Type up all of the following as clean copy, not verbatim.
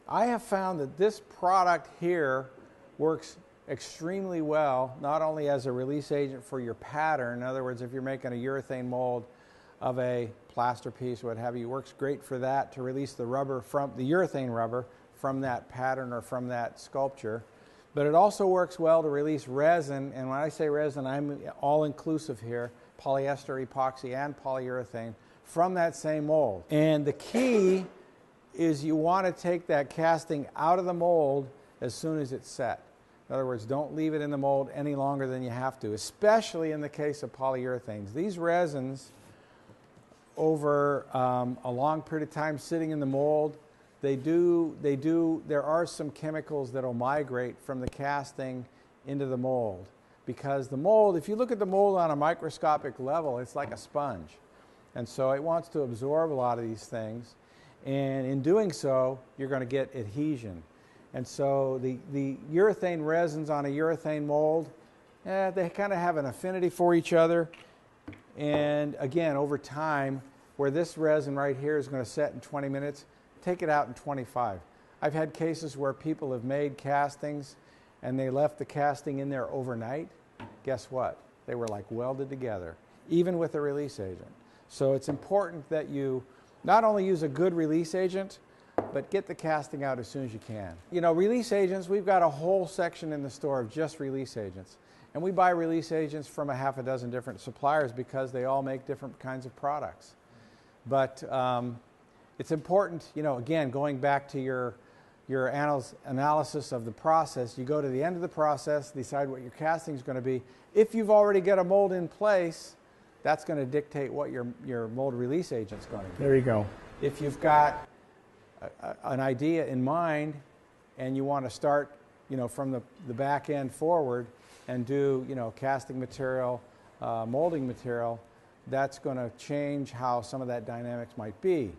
I have found that this product here works extremely well, not only as a release agent for your pattern. In other words, if you're making a urethane mold of a plaster piece or what have you, it works great for that, to release the rubber from the urethane rubber from that pattern or from that sculpture. But it also works well to release resin, and when I say resin, I'm all-inclusive here, polyester, epoxy, and polyurethane, from that same mold. And the key is you want to take that casting out of the mold as soon as it's set. In other words, don't leave it in the mold any longer than you have to, especially in the case of polyurethanes. These resins, over a long period of time sitting in the mold, there are some chemicals that will migrate from the casting into the mold. Because the mold, if you look at the mold on a microscopic level, it's like a sponge. And so it wants to absorb a lot of these things. And in doing so, you're going to get adhesion. And so the urethane resins on a urethane mold, they kind of have an affinity for each other. And again, over time, where this resin right here is going to set in 20 minutes, take it out in 25. I've had cases where people have made castings and they left the casting in there overnight. Guess what? They were like welded together, even with a release agent. So it's important that you not only use a good release agent, but get the casting out as soon as you can. You know, release agents, we've got a whole section in the store of just release agents. And we buy release agents from a half a dozen different suppliers because they all make different kinds of products. But it's important, you know, again, going back to your analysis of the process, you go to the end of the process, decide what your casting is going to be. If you've already got a mold in place, that's going to dictate what your mold release agent is going to be. There you go. If you've got an idea in mind and you want to start, you know, from the back end forward and do, you know, casting material, molding material, that's going to change how some of that dynamics might be.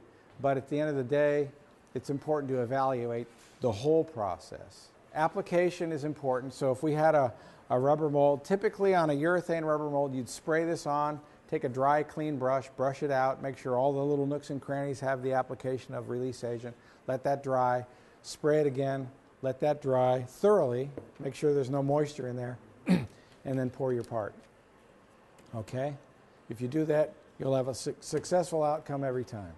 But at the end of the day, it's important to evaluate the whole process. Application is important. So if we had a rubber mold, typically on a urethane rubber mold, you'd spray this on, take a dry, clean brush, brush it out, make sure all the little nooks and crannies have the application of release agent, let that dry, spray it again, let that dry thoroughly, make sure there's no moisture in there, and then pour your part. Okay? If you do that, you'll have a successful outcome every time.